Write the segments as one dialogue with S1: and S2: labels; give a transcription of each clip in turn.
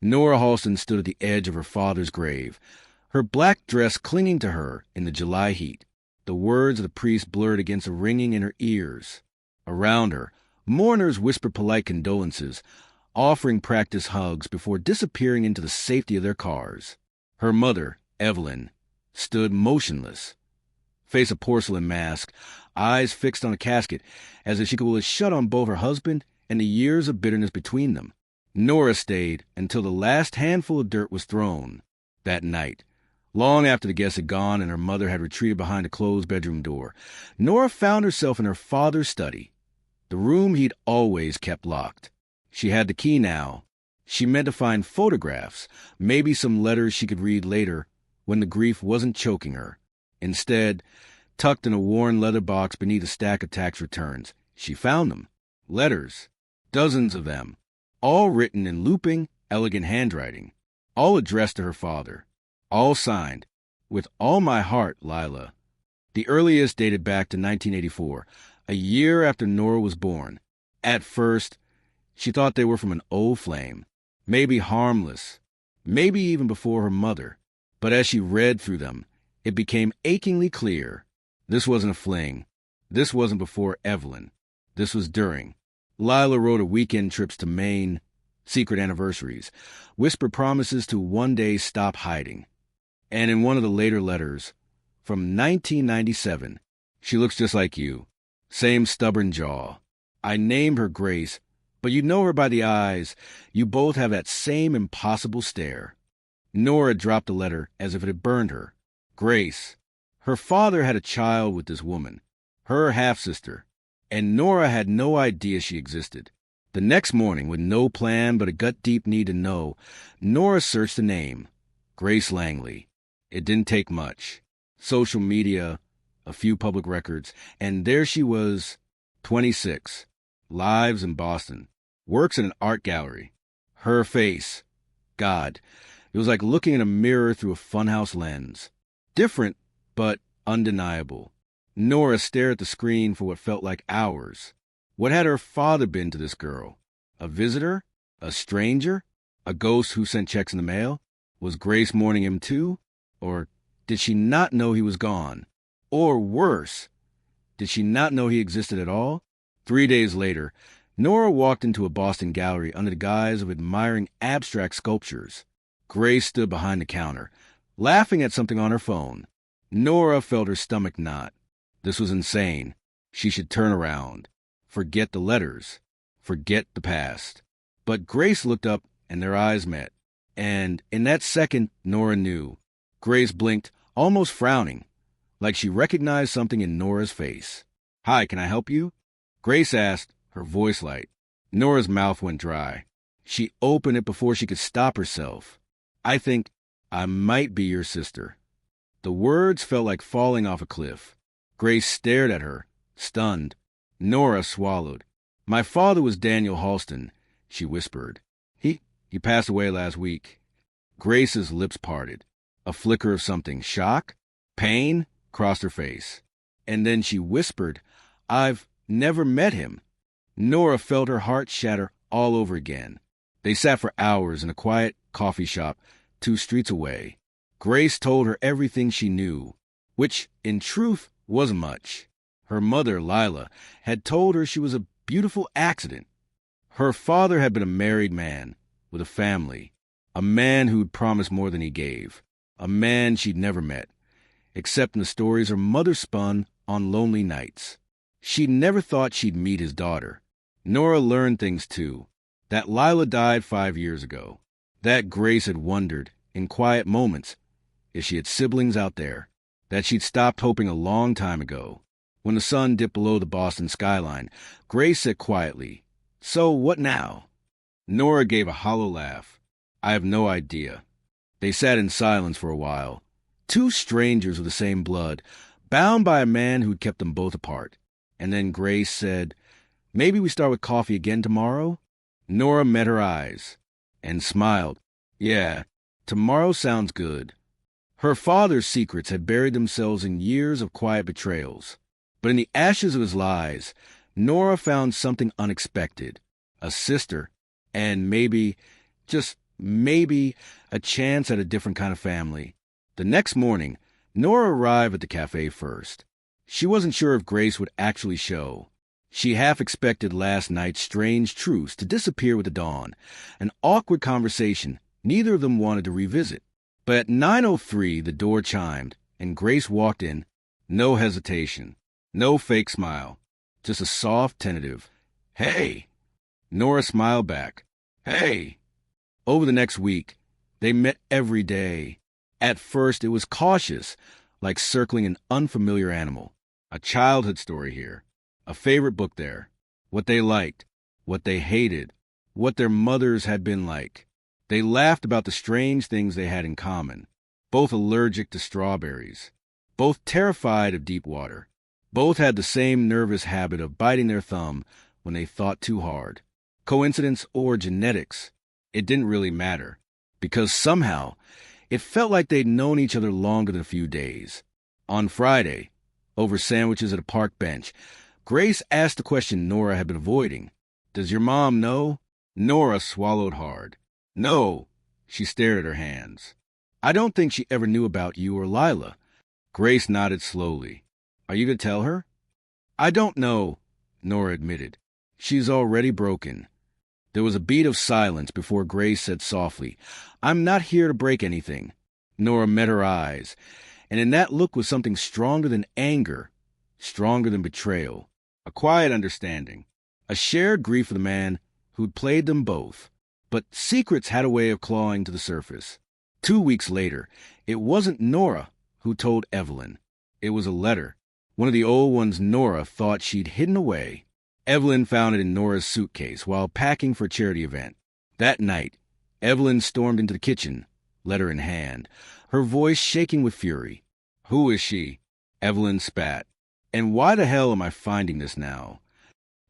S1: Nora Halston stood at the edge of her father's grave, her black dress clinging to her in the July heat. The words of the priest blurred against a ringing in her ears. Around her, mourners whispered polite condolences, offering practice hugs before disappearing into the safety of their cars. Her mother, Evelyn, stood motionless, face a porcelain mask, eyes fixed on a casket, as if she could shut on both her husband and the years of bitterness between them. Nora stayed until the last handful of dirt was thrown. That night, long after the guests had gone and her mother had retreated behind a closed bedroom door, Nora found herself in her father's study, the room he'd always kept locked. She had the key now. She meant to find photographs, maybe some letters she could read later when the grief wasn't choking her. Instead, tucked in a worn leather box beneath a stack of tax returns, she found them. Letters. Dozens of them. All written in looping, elegant handwriting. All addressed to her father. All signed, "With all my heart, Lila." The earliest dated back to 1984, a year after Nora was born. At first, she thought they were from an old flame, maybe harmless, maybe even before her mother. But as she read through them, it became achingly clear. This wasn't a fling. This wasn't before Evelyn. This was during. Lila wrote of weekend trips to Maine, secret anniversaries, whispered promises to one day stop hiding. And in one of the later letters, from 1997, "She looks just like you. Same stubborn jaw. I named her Grace, but you know her by the eyes. You both have that same impossible stare." Nora dropped the letter as if it had burned her. Grace. Her father had a child with this woman, her half-sister, and Nora had no idea she existed. The next morning, with no plan but a gut-deep need to know, Nora searched the name, Grace Langley. It didn't take much. Social media, a few public records, and there she was, 26, lives in Boston, works in an art gallery. Her face. God, it was like looking in a mirror through a funhouse lens. Different, but undeniable. Nora stared at the screen for what felt like hours. What had her father been to this girl? A visitor? A stranger? A ghost who sent checks in the mail? Was Grace mourning him too? Or did she not know he was gone? Or worse, did she not know he existed at all? 3 days later, Nora walked into a Boston gallery under the guise of admiring abstract sculptures. Grace stood behind the counter, laughing at something on her phone. Nora felt her stomach knot. This was insane. She should turn around. Forget the letters. Forget the past. But Grace looked up and their eyes met. And in that second, Nora knew. Grace blinked, almost frowning, like she recognized something in Nora's face. "Hi, can I help you?" Grace asked, her voice light. Nora's mouth went dry. She opened it before she could stop herself. "I think I might be your sister." The words felt like falling off a cliff. Grace stared at her, stunned. Nora swallowed. "My father was Daniel Halston," she whispered. He passed away last week." Grace's lips parted. A flicker of something, shock, pain, crossed her face. And then she whispered, "I've never met him." Nora felt her heart shatter all over again. They sat for hours in a quiet coffee shop 2 streets away. Grace told her everything she knew, which, in truth, wasn't much. Her mother, Lila, had told her she was a beautiful accident. Her father had been a married man, with a family, a man who'd promised more than he gave, a man she'd never met, except in the stories her mother spun on lonely nights. She'd never thought she'd meet his daughter. Nora learned things, too. That Lila died 5 years ago. That Grace had wondered, in quiet moments, if she had siblings out there. That she'd stopped hoping a long time ago. When the sun dipped below the Boston skyline, Grace said quietly, "So what now?" Nora gave a hollow laugh. "I have no idea." They sat in silence for a while. 2 strangers with the same blood, bound by a man who'd kept them both apart. And then Grace said, "Maybe we start with coffee again tomorrow?" Nora met her eyes and smiled. "Yeah, tomorrow sounds good." Her father's secrets had buried themselves in years of quiet betrayals. But in the ashes of his lies, Nora found something unexpected. A sister, and maybe, just maybe a chance at a different kind of family. The next morning, Nora arrived at the cafe first. She wasn't sure if Grace would actually show. She half expected last night's strange truce to disappear with the dawn, an awkward conversation neither of them wanted to revisit. But at 9:03 the door chimed, and Grace walked in. No hesitation, no fake smile, just a soft, tentative, "Hey!" Nora smiled back, "Hey!" Over the next week, they met every day. At first, it was cautious, like circling an unfamiliar animal. A childhood story here, a favorite book there, what they liked, what they hated, what their mothers had been like. They laughed about the strange things they had in common, both allergic to strawberries, both terrified of deep water, both had the same nervous habit of biting their thumb when they thought too hard. Coincidence or genetics, it didn't really matter, because somehow it felt like they'd known each other longer than a few days. On Friday, over sandwiches at a park bench, Grace asked the question Nora had been avoiding. "Does your mom know?" Nora swallowed hard. "No." She stared at her hands. "I don't think she ever knew about you or Lila." Grace nodded slowly. "Are you going to tell her?" "I don't know," Nora admitted. "She's already broken." There was a beat of silence before Grace said softly, "I'm not here to break anything." Nora met her eyes, and in that look was something stronger than anger, stronger than betrayal, a quiet understanding, a shared grief for the man who'd played them both. But secrets had a way of clawing to the surface. 2 weeks later, it wasn't Nora who told Evelyn. It was a letter, one of the old ones Nora thought she'd hidden away. Evelyn found it in Nora's suitcase while packing for a charity event. That night, Evelyn stormed into the kitchen, letter in hand, her voice shaking with fury. "Who is she?" Evelyn spat. "And why the hell am I finding this now?"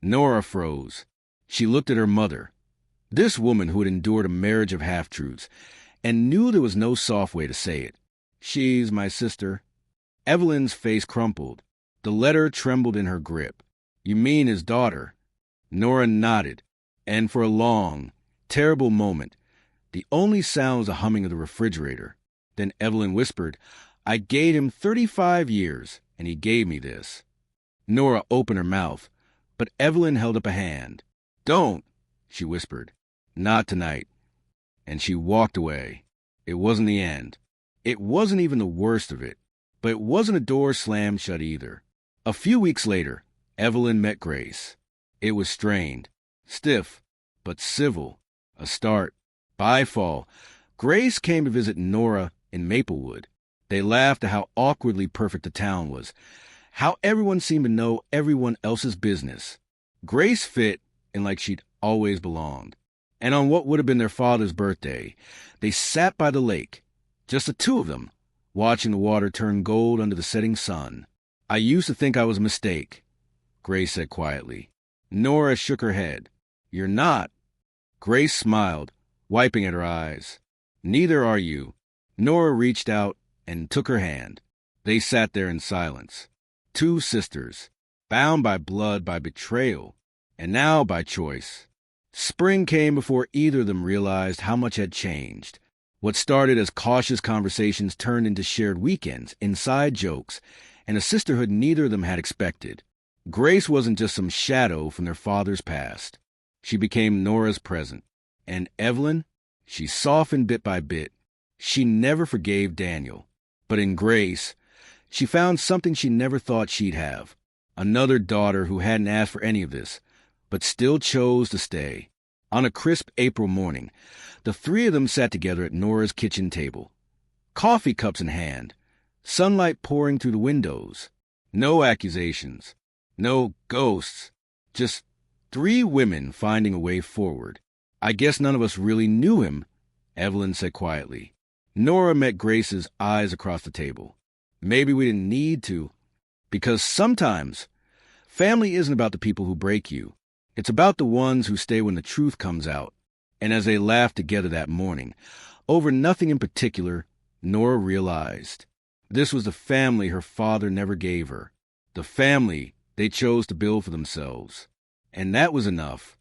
S1: Nora froze. She looked at her mother, this woman who had endured a marriage of half-truths, and knew there was no soft way to say it. "She's my sister." Evelyn's face crumpled. The letter trembled in her grip. "You mean his daughter?" Nora nodded, and for a long, terrible moment, the only sound was the humming of the refrigerator. Then Evelyn whispered, "I gave him 35 years, and he gave me this." Nora opened her mouth, but Evelyn held up a hand. "Don't," she whispered. "Not tonight." And she walked away. It wasn't the end. It wasn't even the worst of it. But it wasn't a door slammed shut either. A few weeks later, Evelyn met Grace. It was strained, stiff, but civil. A start. By fall, Grace came to visit Nora in Maplewood. They laughed at how awkwardly perfect the town was, how everyone seemed to know everyone else's business. Grace fit in like she'd always belonged. And on what would have been their father's birthday, they sat by the lake, just the two of them, watching the water turn gold under the setting sun. "I used to think I was a mistake," Grace said quietly. Nora shook her head. "You're not." Grace smiled, wiping at her eyes. "Neither are you." Nora reached out and took her hand. They sat there in silence. Two sisters, bound by blood, by betrayal, and now by choice. Spring came before either of them realized how much had changed. What started as cautious conversations turned into shared weekends, inside jokes, and a sisterhood neither of them had expected. Grace wasn't just some shadow from their father's past. She became Nora's present. And Evelyn, she softened bit by bit. She never forgave Daniel. But in Grace, she found something she never thought she'd have. Another daughter who hadn't asked for any of this, but still chose to stay. On a crisp April morning, the three of them sat together at Nora's kitchen table, coffee cups in hand, sunlight pouring through the windows. No accusations, no ghosts, just three women finding a way forward. "I guess none of us really knew him," Evelyn said quietly. Nora met Grace's eyes across the table. "Maybe we didn't need to, because sometimes family isn't about the people who break you. It's about the ones who stay when the truth comes out." And as they laughed together that morning, over nothing in particular, Nora realized this was the family her father never gave her, the family they chose to build for themselves. And that was enough.